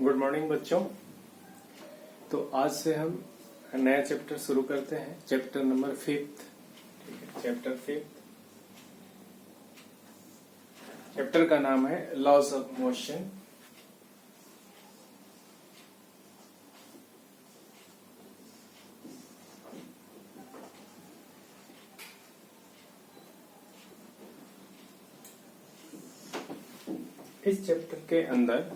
Good morning बच्चों। तो आज से हम नया चैप्टर शुरू करते हैं, चैप्टर नंबर 5। ठीक है, चैप्टर 5। चैप्टर का नाम है लॉज ऑफ मोशन। इस चैप्टर के अंदर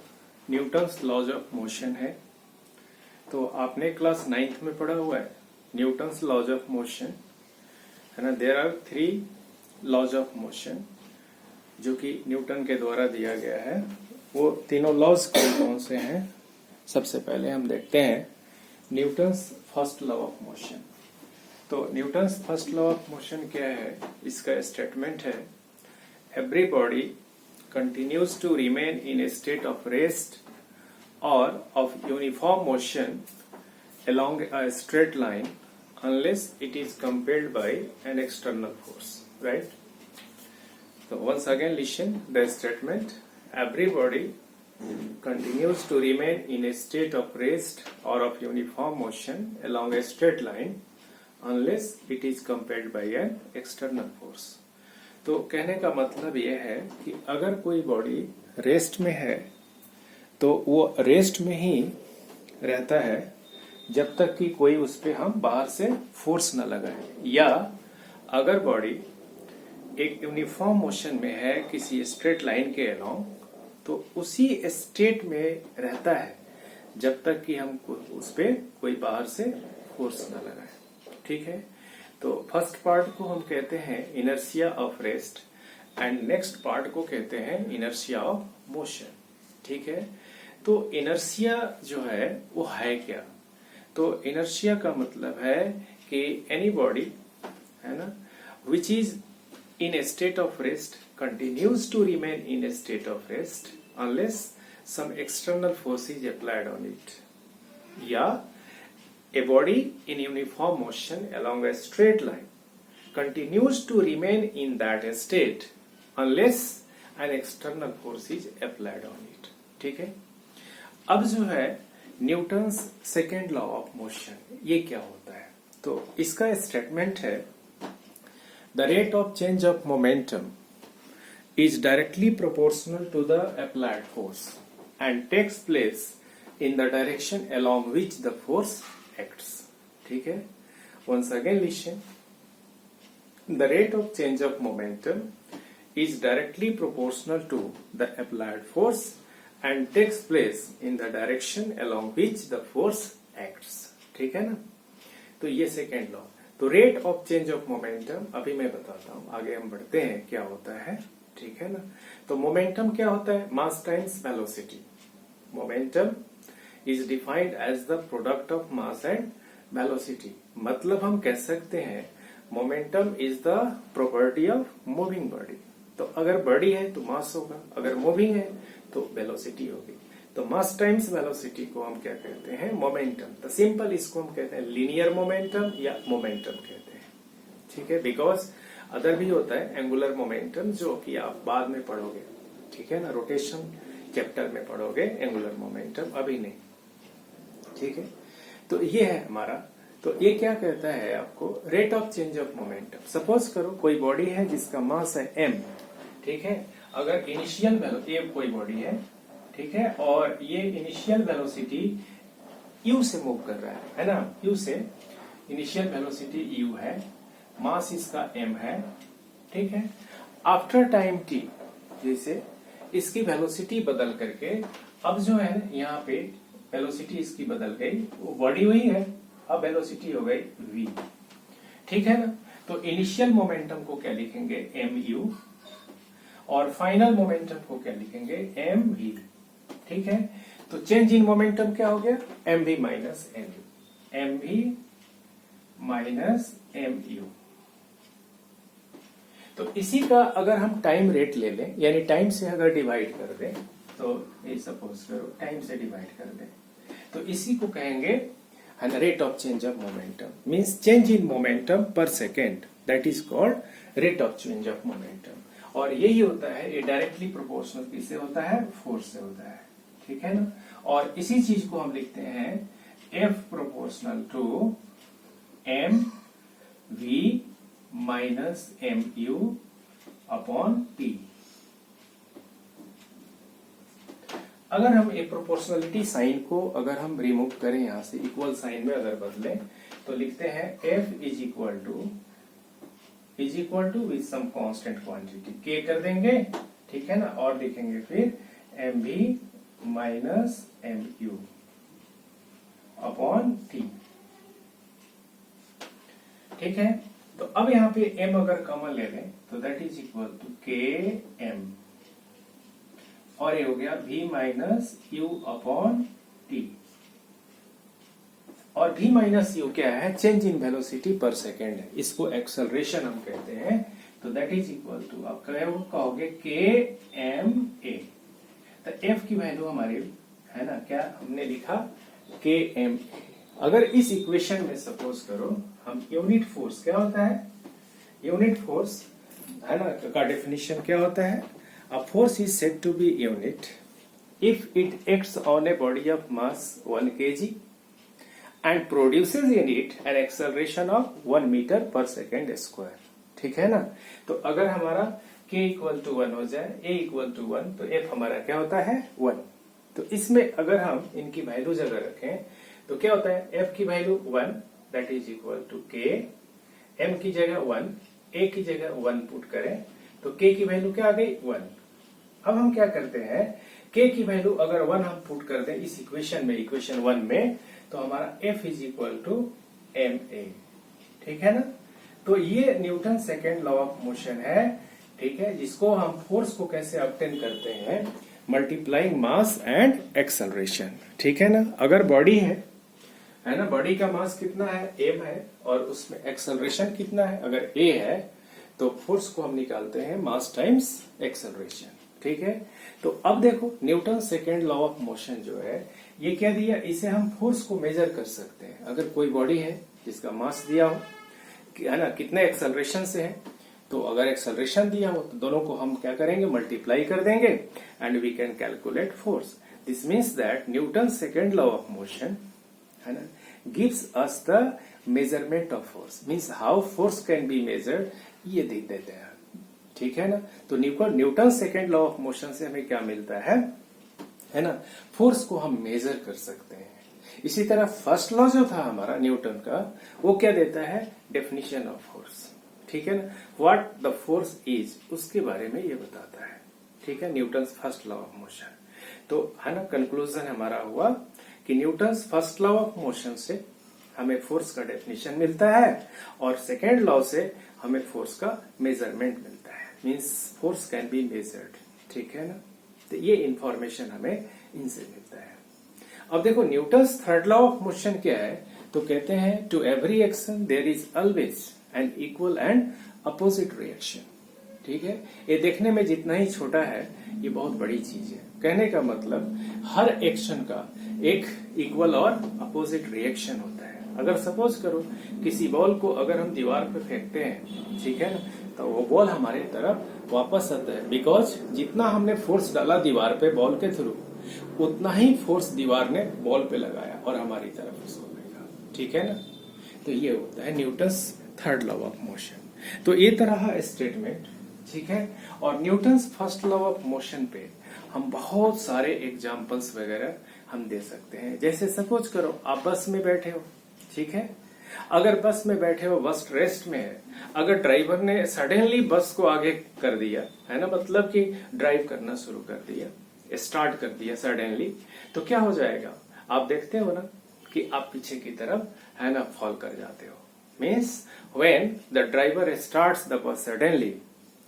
न्यूटन्स लॉज ऑफ मोशन है। तो आपने क्लास 9th में पढ़ा हुआ है न्यूटन्स लॉज ऑफ मोशन, है ना। There are 3 laws of motion जो कि न्यूटन के द्वारा दिया गया है। वो तीनों लॉज कौन से हैं? सबसे पहले हम देखते हैं Newton's first law of motion. तो Newton's first law of motion क्या है? इसका स्टेटमेंट है, every body continues to remain in a state of rest or of uniform motion along a straight line unless it is compelled by an external force, right? So once again listen the statement, every body continues to remain in a state of rest or of uniform motion along a straight line unless it is compelled by an external force. तो कहने का मतलब यह है कि अगर कोई body rest में है तो वो रेस्ट में ही रहता है जब तक कि कोई उस पे हम बाहर से फोर्स न लगाए, या अगर बॉडी एक यूनिफॉर्म मोशन में है किसी स्ट्रेट लाइन के अलोंग तो उसी स्टेट में रहता है जब तक कि हम उस पे कोई बाहर से फोर्स न लगाए। ठीक है, तो फर्स्ट पार्ट को हम कहते हैं inertia of rest and next part को कहते हैं इनर्शिया ऑफ मोशन। ठीक है, तो इनर्शिया जो है वो है क्या? तो इनर्शिया का मतलब है कि एनी बॉडी, है ना, which is in a state of rest continues to remain in a state of rest unless some external force is applied on it, या a body in uniform motion along a straight line continues to remain in that state unless an external force is applied on it. ठीक है, अब जो है Newton's second law of motion ये क्या होता है? तो इसका स्टेटमेंट है, the rate of change of momentum is directly proportional to the applied force and takes place in the direction along which the force acts. ठीक है, once again listen, the rate of change of momentum is directly proportional to the applied force and takes place in the direction along which the force acts. ठीक है ना, तो ये second law. तो rate of change of momentum अभी मैं बताता हूं, आगे हम बढ़ते हैं क्या होता है। ठीक है ना, तो मोमेंटम क्या होता है? मास times velocity. Momentum is defined as the product of mass and velocity। मतलब हम कह सकते हैं momentum is the property of moving body। तो अगर बॉडी है तो मास होगा, अगर मूविंग है तो वेलोसिटी होगी। तो मास टाइम्स वेलोसिटी को हम क्या कहते हैं? मोमेंटम। तो सिंपल इसको हम कहते हैं लीनियर मोमेंटम या मोमेंटम कहते हैं। ठीक है, बिकॉज अदर भी होता है एंगुलर मोमेंटम जो कि आप बाद में पढ़ोगे। ठीक है ना, रोटेशन चैप्टर में पढ़ोगे एंगुलर मोमेंटम, अभी नहीं। ठीक है, तो ये है हमारा। तो ये क्या कहता है आपको? Rate of change of momentum. Suppose करो कोई बॉडी है जिसका मास है m। ठीक है, अगर इनिशियल वेलोसिटी, ये कोई बॉडी है, ठीक है, और ये इनिशियल वेलोसिटी u से मूव कर रहा है ना, u से इनिशियल वेलोसिटी u है, मास इसका m है। ठीक है, आफ्टर टाइम t जैसे इसकी वेलोसिटी बदल करके अब जो है यहाँ पे वेलोसिटी इसकी बदल गई, वो बॉडी हुई है, अब वेलोसिटी हो गई v। ठीक है ना, तो इनिशियल मोमेंटम को क्या लिखेंगे? mu, और फाइनल मोमेंटम को क्या लिखेंगे? mv। ठीक है, तो चेंज इन मोमेंटम क्या हो गया? mv minus mu, mv minus mu। तो इसी का अगर हम टाइम रेट ले लें, यानी टाइम से अगर डिवाइड कर दें, तो ये सपोज करो टाइम से डिवाइड कर दें, तो इसी को कहेंगे rate of change of momentum. Means change in momentum per second, that is called rate of change of momentum. और यही होता है, ये डायरेक्टली प्रोपोर्शनल किससे होता है? फोर्स से होता है। ठीक है ना। और इसी चीज को हम लिखते हैं F proportional to M V minus M U upon T. अगर हम एक प्रोपोर्शनलिटी साइन को अगर हम रिमूव करें यहां से, इक्वल साइन में अगर बदलें तो लिखते हैं F is equal to with some constant quantity K कर देंगे, ठीक है ना, और लिखेंगे फिर M V minus M U upon T. ठीक है, तो अब यहाँ पे m अगर कॉमन ले लें तो दैट इज इक्वल टू के एम, और ये हो गया v minus you upon T. और v माइनस यू क्या है? चेंज इन वेलोसिटी पर सेकेंड है, इसको एक्सेलरेशन हम कहते हैं। तो दैट इज इक्वल टू आप कहोगे के एम ए। तो f की वैल्यू हमारी है ना, क्या हमने लिखा के एम ए। अगर इस इक्वेशन में सपोज करो हम यूनिट फोर्स क्या होता है, यूनिट फोर्स है ना का डेफिनेशन क्या होता है? A force is said to be unit if it acts on a body of mass 1 kg and produces in it an acceleration of 1 meter per second square। ठीक है ना। तो अगर हमारा k इक्वल टू 1 हो जाए, a इक्वल टू 1, तो f हमारा क्या होता है? 1। तो इसमें अगर हम इनकी वैल्यू जगह रखें तो क्या होता है? f की value 1 that is equal to k, m की जगह 1, a की जगह 1 पुट करें तो k की वैल्यू क्या आ गई? 1। अब हम क्या करते हैं, k की वैल्यू अगर 1 हम पुट कर दें इस इक्वेशन में, इक्वेशन 1 में, तो हमारा f is equal to M A. ठीक है ना। तो ये Newton second law of motion है, ठीक है, जिसको हम फोर्स को कैसे ऑब्टेन करते हैं? Multiplying mass and acceleration. ठीक है ना। अगर बॉडी है ना, बॉडी का मास कितना है? m है, और उसमें एक्सेलरेशन कितना है? अगर a है तो फोर्स को हम निकालते हैं मास टाइम्स एक्सेलरेशन। ठीक है। तो अब देखो Newton second law of motion जो है ये क्या दिया, इसे हम फोर्स को मेजर कर सकते हैं। अगर कोई बॉडी है जिसका मास दिया हो है ना, कितने एक्सेलरेशन से है, तो अगर एक्सेलरेशन दिया हो तो दोनों को हम क्या करेंगे? मल्टीप्लाई कर देंगे and we can calculate force. This means that Newton second law of motion है ना gives us the measurement of force, means how force can be measured, ये दे देते हैं। ठीक है ना। तो Newton second law of motion से हमें क्या मिलता है ना, फोर्स को हम मेजर कर सकते हैं। इसी तरह फर्स्ट लॉ जो था हमारा न्यूटन का, वो क्या देता है? Definition of force. ठीक है ना, व्हाट द फोर्स इज, उसके बारे में ये बताता है। ठीक है, Newton first law of motion. तो है ना, कंक्लूजन हमारा हुआ कि Newton first law of motion से हमें फोर्स का डेफिनेशन मिलता है और सेकेंड लॉ से हमें फोर्स का मेजरमेंट मिलता है, means force can be measured. ठीक है ना। तो ये इंफॉर्मेशन हमें इनसे मिलता है। अब देखो Newton's third law of motion क्या है, तो कहते हैं to every action there is always an equal and opposite reaction. ठीक है, ये देखने में जितना ही छोटा है ये बहुत बड़ी चीज है। कहने का मतलब हर एक्शन का एक इक्वल और अपोजिट रिएक्शन होता है। अगर सपोज करो किसी बॉल को अगर हम दीवार पे फेंकते हैं, ठीक है ना, तो वो बॉल हमारे तरफ वापस आता है, बिकॉज जितना हमने फोर्स डाला दीवार पे बॉल के थ्रू, उतना ही फोर्स दीवार ने बॉल पे लगाया और हमारी तरफ उसको फेंका। ठीक है ना। तो ये होता है Newton's third law of motion. तो ये तरह स्टेटमेंट, ठीक है। और Newton's first law of motion पे हम बहुत सारे एग्जाम्पल्स वगैरह हम दे सकते हैं। जैसे सपोज करो आप बस में बैठे हो, ठीक है, अगर बस में बैठे हो, बस रेस्ट में है, अगर ड्राइवर ने सडनली बस को आगे कर दिया है ना, मतलब कि ड्राइव करना शुरू कर दिया, स्टार्ट कर दिया सडनली, तो क्या हो जाएगा? आप देखते हो ना कि आप पीछे की तरफ है ना फॉल कर जाते हो। Means when the driver starts the बस सडनली,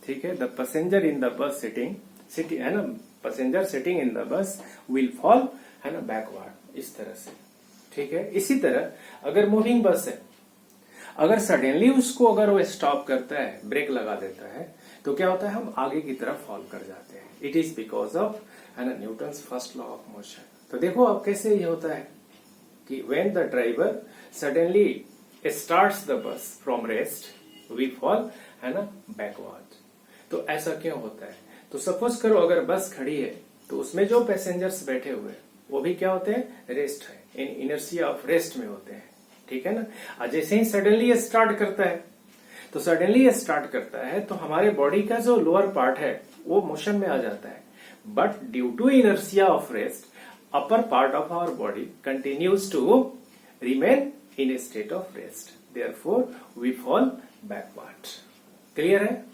ठीक है, the passenger in the bus sitting है ना, passenger sitting in the bus will fall है ना बैकवर्ड, इस तरह से। ठीक है। इसी तरह अगर मूविंग बस है, अगर सडनली उसको अगर वो स्टॉप करता है, ब्रेक लगा देता है, तो क्या होता है? हम आगे की तरफ फॉल कर जाते हैं। इट इज बिकॉज ऑफ है ना Newton's first law of motion. तो देखो अब कैसे ये होता है कि when the driver suddenly starts the bus from rest we fall है ना बैकवर्ड। तो ऐसा क्यों होता है? तो सपोज करो अगर बस खड़ी है तो उसमें जो पैसेंजर्स बैठे हुए हैं वो भी क्या होते हैं, रेस्ट है, इन इनर्शिया ऑफ रेस्ट में होते हैं, ठीक है ना। और जैसे ही सडनली स्टार्ट करता है, तो सडनली स्टार्ट करता है तो हमारे बॉडी का जो लोअर पार्ट है वो मोशन में आ जाता है, but due to inertia of rest upper part of our body continues to remain in a state of rest, therefore we fall backward. Clear है।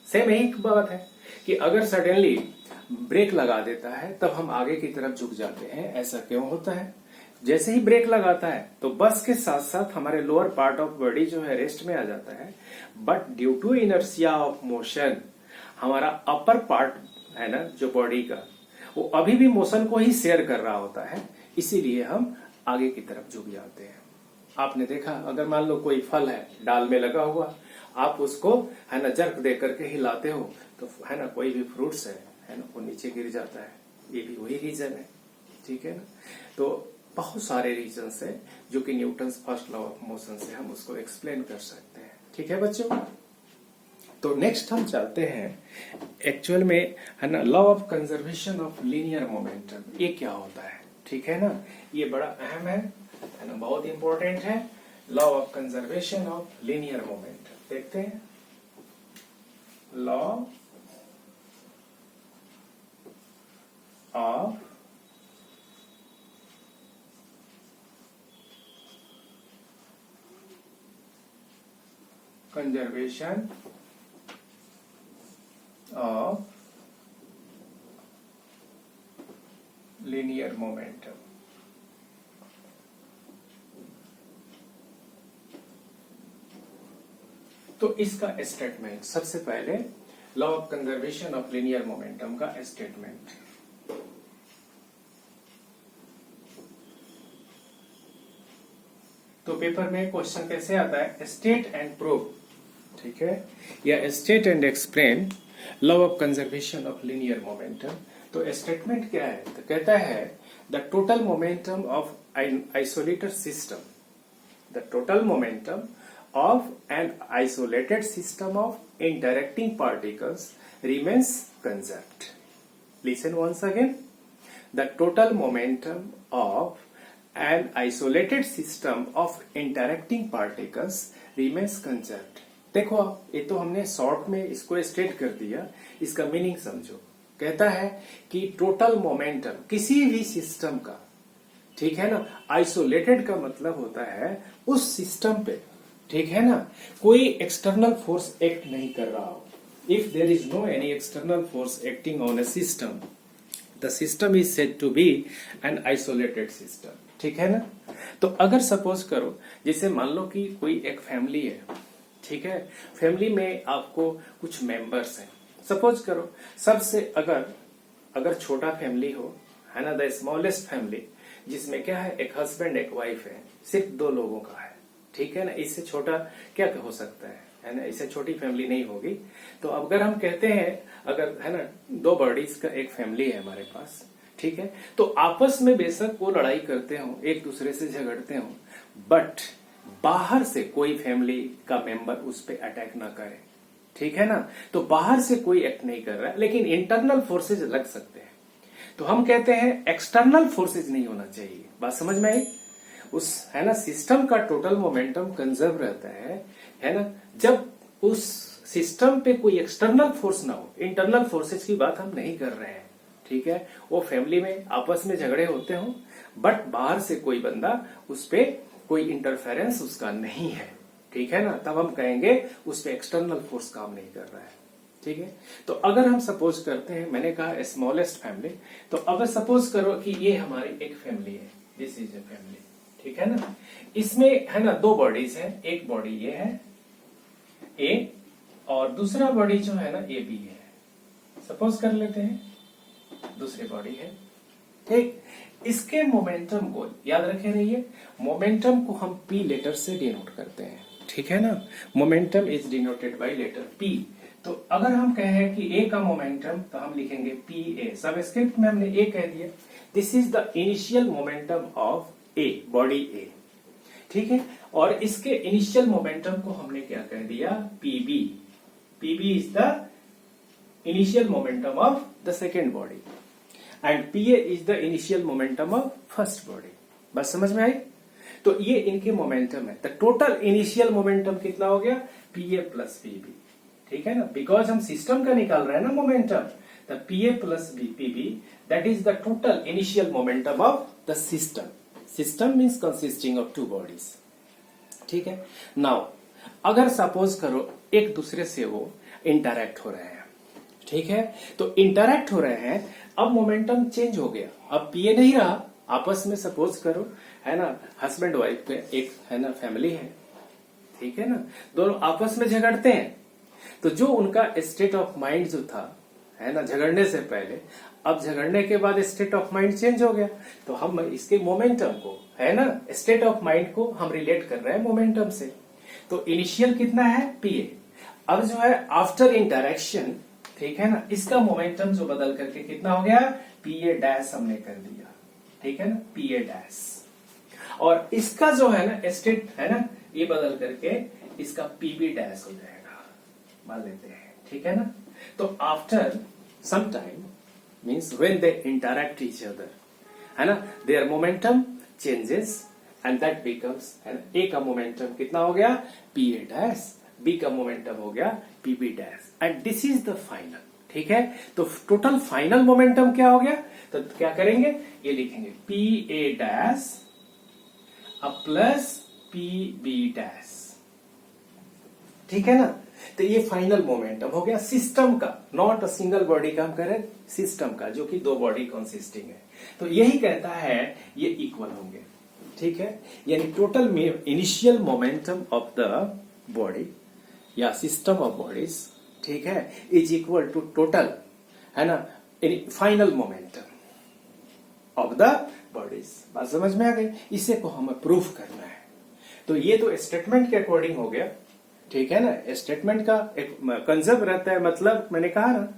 सेम यही बात है कि अगर सडनली ब्रेक लगा देता है तब हम आगे की तरफ झुक जाते हैं, ऐसा क्यों होता है। जैसे ही ब्रेक लगाता है तो बस के साथ साथ हमारे लोअर पार्ट ऑफ बॉडी जो है रेस्ट में आ जाता है, but due to inertia of motion हमारा अपर पार्ट है ना जो बॉडी का, वो अभी भी मोशन को ही शेयर कर रहा होता है, इसीलिए हम आगे की तरफ झुक जाते हैं। आपने देखा, अगर मान लो कोई फल है डाल में लगा हुआ, आप उसको है ना जर्क दे करके हिलाते हो तो है ना कोई भी फ्रूट्स है ना वो नीचे गिर जाता है, ये भी वही रीजन है, ठीक है ना। तो बहुत सारे रीजंस है जो कि Newton's first law of motion से हम उसको एक्सप्लेन कर सकते हैं, ठीक है बच्चों। तो नेक्स्ट हम चलते हैं एक्चुअल में है ना law of conservation of linear momentum, ये क्या होता है, ठीक है ना। ये बड़ा अहम है ना, बहुत इंपॉर्टेंट है। Law of conservation of linear momentum देखते हैं। Law of conservation of linear momentum. तो इसका स्टेटमेंट, सबसे पहले law of conservation of linear momentum का स्टेटमेंट। तो पेपर में क्वेश्चन कैसे आता है, स्टेट एंड प्रूव, ठीक है, या state and explain law of conservation of linear momentum. तो स्टेटमेंट क्या है, तो कहता है the total momentum of N isolated system, the total momentum of an isolated system of interacting particles remains conserved. Listen once again. The total momentum of an isolated system of interacting particles remains conserved. देखो ये तो हमने short में इसको state कर दिया, इसका meaning समझो। कहता है कि टोटल मोमेंटम किसी भी सिस्टम का, ठीक है ना, आइसोलेटेड का मतलब होता है उस सिस्टम पे, ठीक है ना, कोई एक्सटर्नल फोर्स एक्ट नहीं कर रहा हो। If there is no any external force acting on a system, the system is said to be an isolated system, ठीक है ना। तो अगर सपोज करो, जैसे मान लो कि कोई एक फैमिली है, ठीक है, फैमिली में आपको कुछ मेंबर्स हैं, सपोज करो सबसे अगर छोटा फैमिली हो, है ना, द स्मॉलेस्ट फैमिली, जिसमें क्या है, एक हस्बैंड एक वाइफ है, सिर्फ 2 लोगों का है, ठीक है ना, इससे छोटा क्या हो सकता है ना, इससे छोटी फैमिली नहीं होगी। तो अगर हम कहते हैं, अगर है ना 2 बॉडीज का एक फैमिली है हमारे पास, ठीक है, तो आपस में बेशक वो लड़ाई करते हो, एक दूसरे से झगड़ते हो, बट बाहर से कोई फैमिली का मेंबर उस पर अटैक ना करे, ठीक है ना। तो बाहर से कोई एक्ट नहीं कर रहा है, लेकिन इंटरनल फोर्सेज लग सकते हैं। तो हम कहते हैं एक्सटर्नल फोर्सेज नहीं होना चाहिए। बात समझ में आई। उस है ना सिस्टम का टोटल मोमेंटम कंजर्व रहता है ना, जब उस सिस्टम पे कोई एक्सटर्नल फोर्स ना हो। इंटरनल फोर्सेज की बात हम नहीं कर रहे हैं, ठीक है। वो फैमिली में आपस में झगड़े होते हो, बट बाहर से कोई बंदा उस पे कोई इंटरफेरेंस उसका नहीं है, ठीक है ना, तब हम कहेंगे उस पे एक्सटर्नल फोर्स काम नहीं कर रहा है, ठीक है। तो अगर हम सपोज करते हैं, मैंने कहा स्मॉलेस्ट फैमिली, तो अगर सपोज करो कि ये हमारी एक फैमिली है, दिस इज ए फैमिली, ठीक है ना। इसमें है ना 2 बॉडीज हैं, एक बॉडी ये है ए, और दूसरा बॉडी जो है ना ए बी है, सपोज कर लेते हैं दूसरी बॉडी है, ठीक। इसके मोमेंटम को याद रखे रहिए, मोमेंटम को हम पी लेटर से डिनोट करते हैं, ठीक है ना। Momentum is denoted by letter P. तो अगर हम कहें कि ए का मोमेंटम, तो हम लिखेंगे पी ए, सबस्क्रिप्ट में हमने ए कह दिया। This is the initial momentum of A, body A, ठीक है। और इसके इनिशियल मोमेंटम को हमने क्या कह दिया, P B. P B is the initial momentum of the second body. And P A is the initial momentum of first body. बस समझ में आई? तो ये इनके मोमेंटम है। द टोटल इनिशियल मोमेंटम कितना हो गया? पीए प्लस पीबी। ठीक है ना, बिकॉज हम सिस्टम का निकाल रहे हैं ना momentum. The P A plus P B that is the total initial momentum of the system. System means consisting of two bodies. ठीक है, नाउ अगर सपोज करो एक दूसरे से वो इंटरैक्ट हो रहे हैं, ठीक है, तो इंटरैक्ट हो रहे हैं, अब मोमेंटम चेंज हो गया, अब पीए नहीं रहा, आपस में सपोज करो, है ना, हस्बैंड वाइफ पे एक है ना फैमिली है, ठीक है ना, दोनों आपस में झगड़ते हैं, तो जो उनका स्टेट ऑफ माइंड जो था, है ना, झगड़ने से पहले, अब झगड़ने के बाद स्टेट ऑफ माइंड चेंज हो गया, तो हम इसके मोमेंटम को, है ना, स्टेट ऑफ माइंड को हम रिलेट कर रहे हैं मोमेंटम से। तो इनिशियल कितना है? पीए। अब जो है आफ्टर इंटरेक्शन, ठीक है ना, इसका मोमेंटम जो बदल करके कितना हो गया? पीए डैश हमने कर दिया, ठीक है ना, पीए डैश। और इसका जो है ना स्टेट, है ना, ये बदल करके इसका पीबी डैश हो जाएगा, मान लेते हैं, ठीक है ना। तो after some time means when they interact each other, है ना, their momentum changes and that becomes, A का मोमेंटम कितना हो गया? पीए डैश, बी का मोमेंटम हो गया PB dash, and this is the final. ठीक है, तो टोटल फाइनल मोमेंटम क्या हो गया? तो क्या करेंगे? ये लिखेंगे पी ए डैश अब प्लस पी बी डैश, ठीक है ना। तो ये फाइनल मोमेंटम हो गया सिस्टम का, नॉट अ सिंगल बॉडी का, हम कह रहे हैं सिस्टम का, जो कि दो बॉडी कंसिस्टिंग है। तो यही कहता है ये इक्वल होंगे, ठीक है, यानी total initial momentum of the body या सिस्टम ऑफ बॉडीज, ठीक है, इज इक्वल टू टोटल, है ना, final momentum of the bodies. बात समझ में आ गई? इसे को हमें प्रूफ करना है। तो ये तो स्टेटमेंट के अकॉर्डिंग हो गया, ठीक है ना। स्टेटमेंट का एक कंसेप्ट रहता है, मतलब मैंने कहा ना,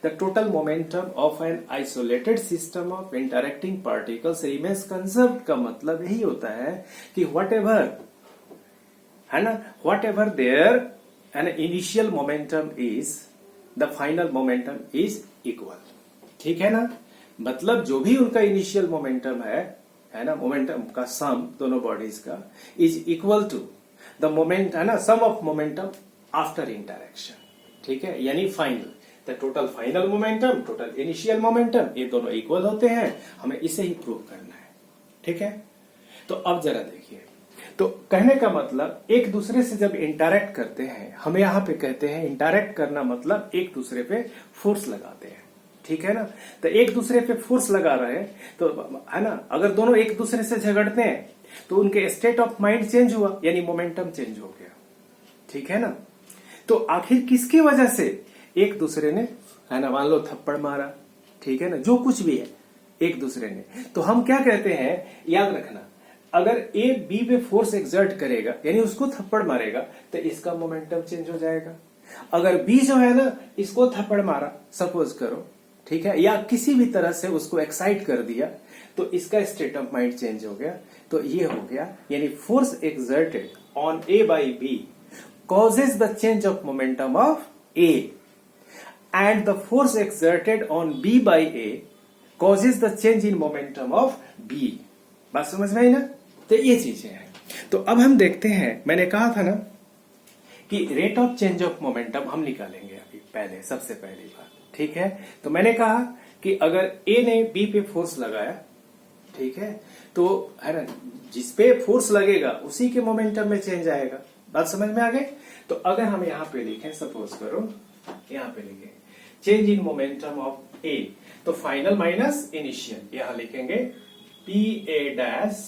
the total momentum of N isolated system of interacting particles remains. Concept का मतलब यही होता है कि व्हाट एवर, है ना, whatever there an initial momentum is, the final momentum is equal, ठीक है ना। मतलब जो भी उनका इनिशियल मोमेंटम है ना, मोमेंटम का सम दोनों बॉडीज का is equal to the moment, है ना, sum of momentum after interaction, ठीक है, यानी final, the total final momentum, total initial momentum, ये दोनों इक्वल होते हैं, हमें इसे ही प्रूव करना है, ठीक है। तो अब जरा देखिए, तो कहने का मतलब एक दूसरे से जब इंटरैक्ट करते हैं, हम यहां पे कहते हैं इंटरैक्ट करना मतलब एक दूसरे पे फोर्स लगाते हैं, ठीक है ना। तो एक दूसरे पे फोर्स लगा रहे हैं, तो है ना, अगर दोनों एक दूसरे से झगड़ते हैं तो उनके स्टेट ऑफ माइंड चेंज हुआ, यानी मोमेंटम चेंज हो गया, ठीक है ना। तो आखिर किसकी वजह से? एक दूसरे ने, है ना, मान लो थप्पड़ मारा, ठीक है ना, जो कुछ भी है एक दूसरे ने, तो हम क्या कहते हैं, याद रखना, अगर ए बी पे फोर्स एक्सर्ट करेगा, यानी उसको थप्पड़ मारेगा, तो इसका मोमेंटम चेंज हो जाएगा। अगर बी जो है ना, इसको थप्पड़ मारा सपोज करो, ठीक है, या किसी भी तरह से उसको एक्साइट कर दिया, तो इसका स्टेट ऑफ माइंड चेंज हो गया। तो ये हो गया, यानी force exerted on A by B causes the change of momentum of A and the force exerted on B by A causes the change in momentum of B। बात समझ में आई ना? तो ये चीजें हैं। तो अब हम देखते हैं, मैंने कहा था ना कि rate of change of momentum हम निकालेंगे अभी, पहले सबसे पहली बात, ठीक है। तो मैंने कहा कि अगर A ने B पे फोर्स लगाया, ठीक है, तो है ना, जिसपे फोर्स लगेगा उसी के मोमेंटम में चेंज आएगा। बात समझ में आ गई? तो अगर हम यहां पे लिखें, सपोज करो यहां पे लिखें change in momentum of A, तो फाइनल माइनस इनिशियल, यहां लिखेंगे P A dash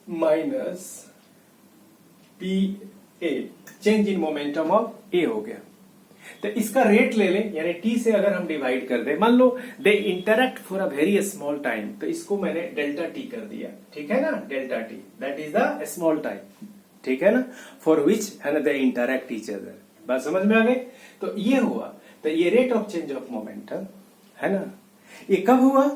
minus P A, change in momentum of A हो गया। तो इसका रेट ले लें, यानी टी से अगर हम डिवाइड कर दें, मान लो they interact for a very small time, तो इसको मैंने डेल्टा टी कर दिया, ठीक है ना, delta T that is the small time, ठीक है ना, फॉर विच, है ना, दे इंटरैक्ट ईच अदर। बात समझ में आ गई? तो ये हुआ, तो ये rate of change of momentum, है ना, ये कब हुआ?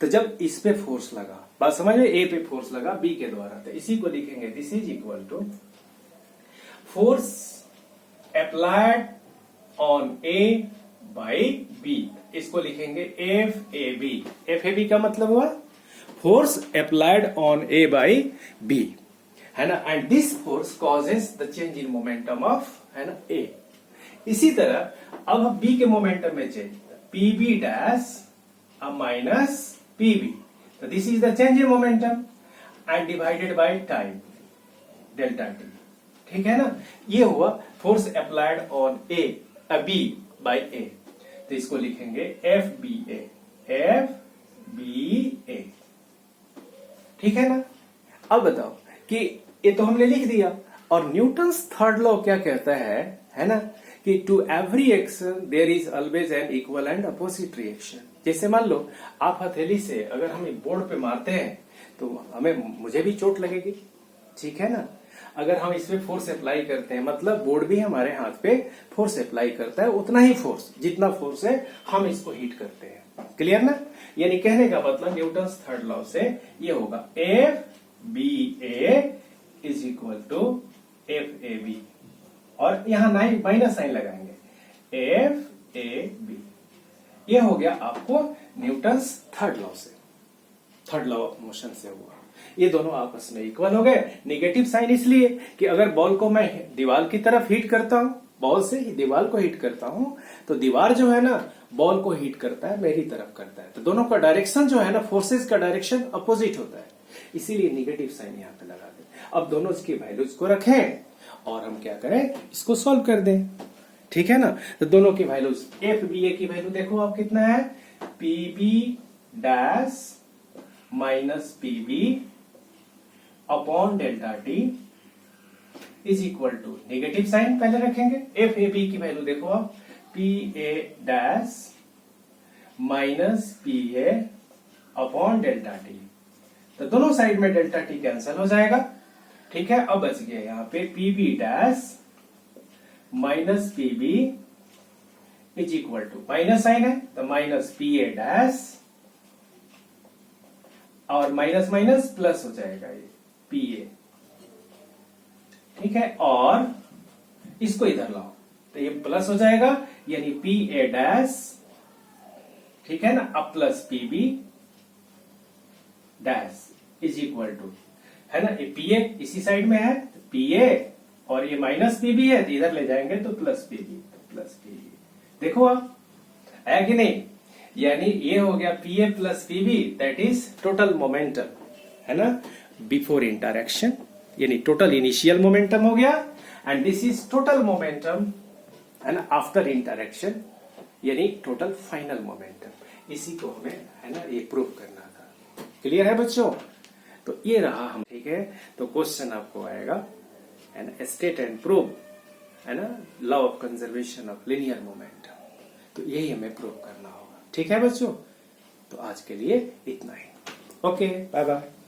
तो जब इस पे फोर्स लगा, बात समझ में, ए पे फोर्स लगा बी के द्वारा, तो इसी को लिखेंगे this is equal to force applied on A by B, इसको लिखेंगे F A B. F A B का मतलब हुआ force applied on A by B, है ना, and this force causes the change in momentum of, है ना, ए। इसी तरह अब हम बी के मोमेंटम में change, P B dash minus P B, तो this is the change in momentum and divided by time delta T, ठीक है ना। ये हुआ force applied on A B by A, तो इसको लिखेंगे F B A, F B A, ठीक है ना। अब बताओ कि ये तो हमने लिख दिया, और न्यूटन्स थर्ड लॉ क्या कहता है ना, कि to every action there is always an equal and opposite reaction. जैसे मान लो आप हथेली से अगर हम बोर्ड पे मारते हैं तो मुझे भी चोट लगेगी, ठीक है ना। अगर हम इसमें फोर्स अप्लाई करते हैं, मतलब बोर्ड भी हमारे हाथ पे फोर्स अप्लाई करता है, उतना ही फोर्स, जितना फोर्स है हम इसको हीट करते हैं। क्लियर ना। यानी कहने का मतलब न्यूटन्स थर्ड लॉ से ये होगा F B A is equal to F A B, और यहां माइनस साइन लगाएंगे, एफ ए बी। ये हो गया आपको न्यूटन्स थर्ड लॉ से, थर्ड लॉ ऑफ मोशन से हुआ। ये दोनों आपस में इक्वल हो गए। नेगेटिव साइन इसलिए कि अगर बॉल को मैं दीवार की तरफ हीट करता हूं, बॉल से ही दीवार को हीट करता हूं, तो दीवार जो है ना बॉल को हीट करता है, मेरी तरफ करता है, तो दोनों का डायरेक्शन जो है ना, फोर्सेस का डायरेक्शन अपोजिट होता है, इसीलिए नेगेटिव साइन यहां पे लगा दें। अब दोनों इसकी वैल्यूज को रखें और हम क्या करें, इसको सॉल्व कर दें, ठीक है ना। तो दोनों की वैल्यूज, एफ बी ए की वैल्यू देखो आप कितना है, P B dash minus P B upon delta T is equal to, negative sign पहले रखेंगे, एफ ए बी की वैल्यू देखो आप, P A dash minus P A upon delta T, तो दोनों साइड में डेल्टा टी कैंसिल हो जाएगा, ठीक है। अब बच गया यहाँ पे P B dash minus P B is equal to, minus sign है तो माइनस पी ए डैश, और माइनस माइनस प्लस हो जाएगा ये पी ए, ठीक है, और इसको इधर लाओ तो ये प्लस हो जाएगा, यानी पी ए डैश, ठीक है ना, अब plus P B dash is equal to, है ना, ये पी ए इसी साइड में है, पी ए और ये माइनस पी बी है, तो इधर ले जाएंगे तो plus P B, plus P B. देखो आप है कि नहीं, यानी ये हो गया P A plus P B, that is total momentum, है ना, बिफोर इंटरैक्शन, यानी टोटल इनिशियल मोमेंटम हो गया, and this is total momentum, है ना, आफ्टर इंटरैक्शन, यानी टोटल फाइनल मोमेंटम। इसी को हमें, है ना, ये प्रूव करना था। क्लियर है बच्चों। तो ये रहा हम, ठीक है। तो क्वेश्चन आपको आएगा, है ना, स्टेट एंड प्रूव, है ना, law of conservation of linear momentum, तो यही हमें प्रूव करना होगा, ठीक है बच्चों। तो आज के लिए इतना ही, ओके, बाय बाय।